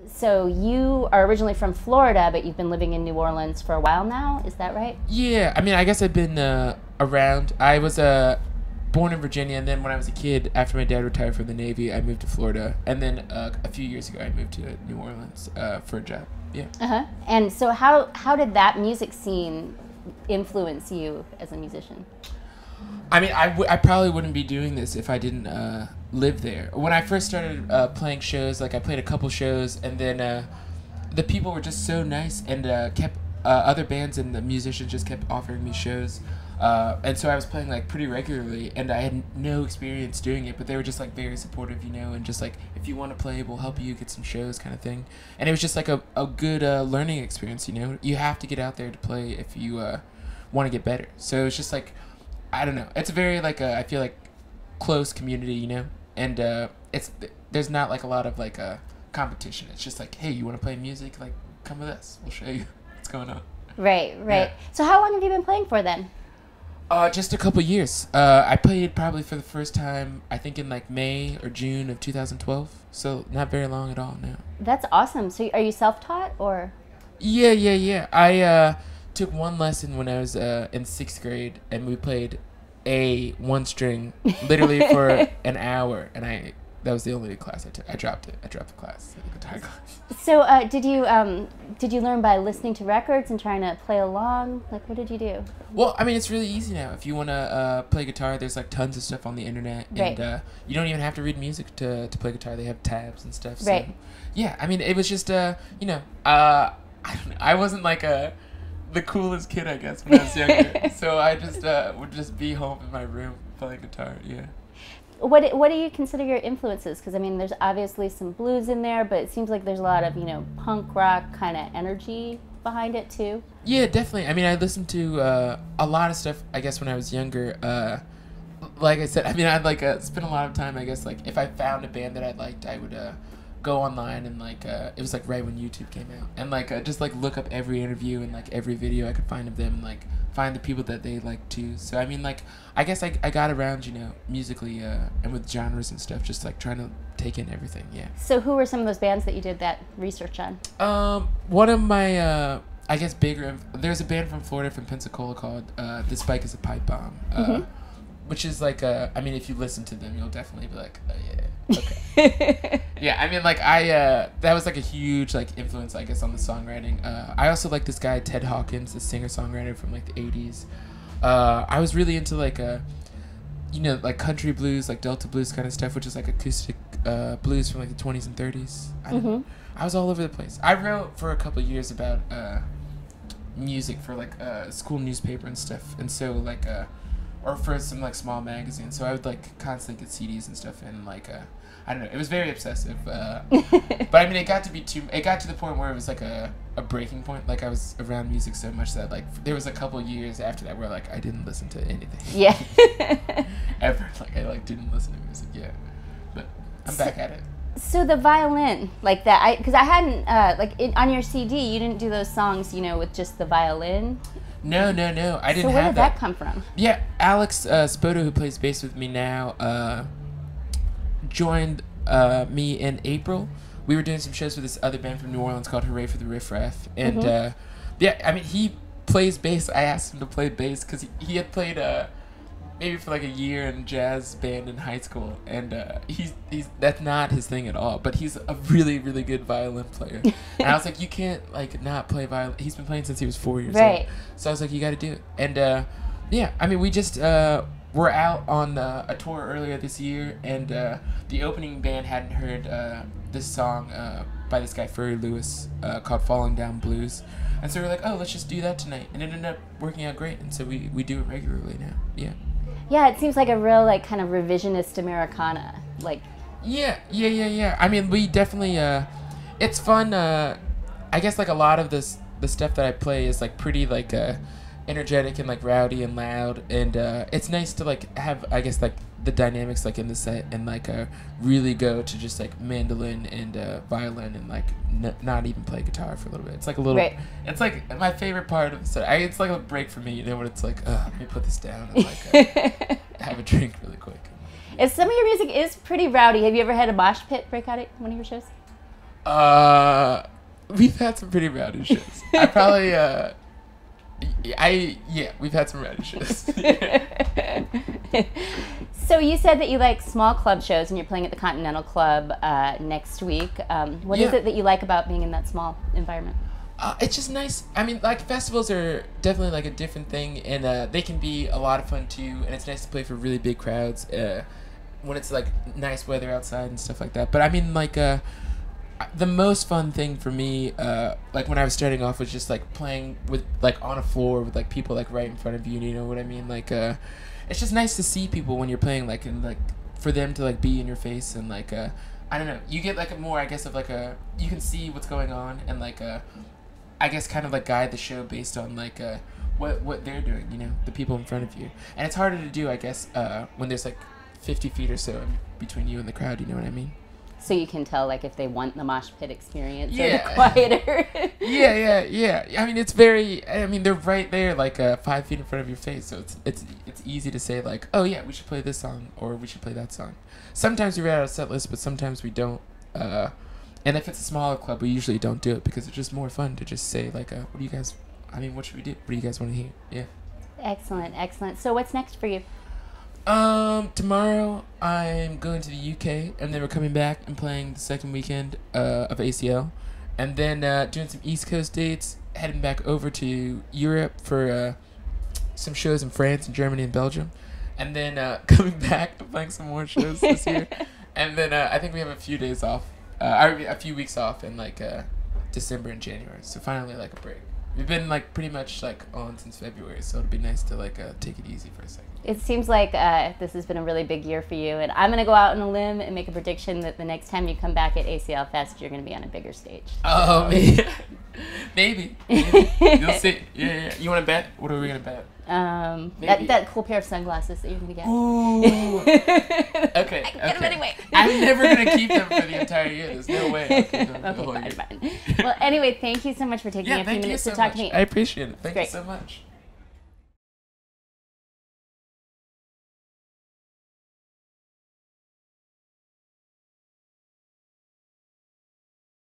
So you are originally from Florida, but you've been living in New Orleans for a while now. Is that right? Yeah, I mean, I guess I've been around. I was born in Virginia, and then when I was a kid, after my dad retired from the Navy, I moved to Florida. And then a few years ago, I moved to New Orleans for a job. Yeah. And so how did that music scene influence you as a musician? I mean, I probably wouldn't be doing this if I didn't live there. When I first started playing shows, like I played a couple shows, and then the people were just so nice, and kept other bands and the musicians just kept offering me shows. And so I was playing like pretty regularly, and I had no experience doing it, but they were just like very supportive, you know, and just like, if you want to play, we'll help you get some shows kind of thing. And it was just like a good learning experience, you know. You have to get out there to play if you want to get better. So it's just like, I don't know. It's a very like I feel like close community, you know, and there's not like a lot of like competition. It's just like, hey, you want to play music? Like, come with us. We'll show you what's going on. Right. Yeah. So how long have you been playing for then? Just a couple years. I played probably for the first time, I think in like May or June of 2012. So not very long at all now. That's awesome. So are you self-taught or? Yeah. I took one lesson when I was in 6th grade, and we played one string literally for an hour, and that was the only class I took. I dropped it. I dropped the class, the guitar class. So did you learn by listening to records and trying to play along? Like, what did you do? Well, I mean, it's really easy now. If you want to play guitar, there's like tons of stuff on the internet, Right. and you don't even have to read music to play guitar. They have tabs and stuff. So, Right. yeah, I mean, it was just I don't know. I wasn't like the coolest kid, I guess, when I was younger. So I just would just be home in my room playing guitar. Yeah. What do you consider your influences? Because I mean, there's obviously some blues in there, but it seems like there's a lot of punk rock kind of energy behind it too. Yeah, definitely. I mean, I listened to a lot of stuff, I guess, when I was younger. Like I said, I mean, I'd like spend a lot of time, I guess, like if I found a band that I liked, I would go online and like it was like right when YouTube came out, and like just like look up every interview and like every video I could find of them, and like find the people that they like too. So I mean, like I guess I got around, musically and with genres and stuff, just like trying to take in everything. Yeah. So who were some of those bands that you did that research on? One of my I guess bigger, there's a band from Florida, from Pensacola, called This Bike Is a Pipe Bomb, which is like I mean, if you listen to them, you'll definitely be like, oh yeah, okay. Yeah, I mean, like that was like a huge like influence, I guess, on the songwriting. I also like this guy Ted Hawkins, the singer-songwriter from like the 80s. I was really into like like country blues, like Delta blues kind of stuff, which is like acoustic blues from like the 20s and 30s. I was all over the place. I wrote for a couple of years about music for like school newspaper and stuff, and so like or for some like small magazines. So I would like constantly get CDs and stuff, and like I don't know, it was very obsessive. But I mean, it got to the point where it was like a breaking point. Like I was around music so much that like there was a couple years after that where like I didn't listen to anything. Yeah. Ever. Like I like didn't listen to music. Yeah. But I'm back at it. So the violin, like that, because I hadn't on your CD, you didn't do those songs, with just the violin. No, I didn't have that. So where did that come from? Yeah, Alex Spoto, who plays bass with me now, joined me in April. We were doing some shows with this other band from New Orleans called Hooray for the Riff Raff, and yeah, I mean, he plays bass. I asked him to play bass because he had played maybe for like a year in a jazz band in high school, and he's that's not his thing at all, but he's a really, really good violin player. And I was like, you can't like not play violin. He's been playing since he was 4 years old. So I was like, you got to do it. And yeah, I mean, we just were out on a tour earlier this year, and the opening band hadn't heard this song by this guy Furry Lewis called Falling Down Blues. And so we were like, oh, let's just do that tonight. And it ended up working out great, and so we do it regularly now. Yeah. Yeah, it seems like a real like kind of revisionist Americana. Like. Yeah. I mean, we definitely it's fun. I guess like a lot of the stuff that I play is like pretty like energetic and like rowdy and loud, and it's nice to like have, I guess, like the dynamics like in the set, and like really go to just like mandolin and violin, and like not even play guitar for a little bit. It's like a little it's like my favorite part of the set. It's like a break for me, when it's like, let me put this down and like have a drink really quick. If some of your music is pretty rowdy, have you ever had a mosh pit break out at one of your shows? We've had some pretty rowdy shows. We've had some rowdy shows. So you said that you like small club shows, and you're playing at the Continental Club next week. What is it that you like about being in that small environment? It's just nice. I mean, like, festivals are definitely like a different thing, and they can be a lot of fun too. And it's nice to play for really big crowds when it's like nice weather outside and stuff like that. But I mean, like, the most fun thing for me, like when I was starting off, was just like playing with like on a floor with like people like right in front of you. You know what I mean? Like, it's just nice to see people when you're playing, like, and like for them to like be in your face, and like I don't know, you get like a more, I guess, of like you can see what's going on, and like I guess kind of like guide the show based on like what they're doing, you know, the people in front of you. And it's harder to do, I guess, when there's like 50 feet or so between you and the crowd, you know what I mean? So you can tell, like, if they want the mosh pit experience or the quieter. Yeah. I mean, it's very, I mean, they're right there, like 5 feet in front of your face, so it's easy to say, like, oh yeah, we should play this song, or we should play that song. Sometimes we write out a set list, but sometimes we don't. And if it's a smaller club, we usually don't do it, because it's just more fun to just say, like, what should we do? What do you guys want to hear? Yeah. Excellent. So what's next for you? Tomorrow I'm going to the UK, and then we're coming back and playing the second weekend of ACL, and then doing some East Coast dates, heading back over to Europe for some shows in France and Germany and Belgium, and then coming back and playing some more shows this year, and then I think we have a few days off, a few weeks off in like December and January, so finally like a break. We've been like pretty much like on since February, so it'll be nice to like take it easy for a second. It seems like this has been a really big year for you, and I'm going to go out on a limb and make a prediction that the next time you come back at ACL Fest, you're going to be on a bigger stage. Oh, man. Maybe. You'll see. Yeah. You want to bet? What are we going to bet? That cool pair of sunglasses that you're going to get. Ooh. Okay. I can get them anyway. I'm never going to keep them for the entire year. There's no way I'll keep them for the whole year. Fine. Well, anyway, thank you so much for taking a few minutes to talk to me. I appreciate it. Thank you so much.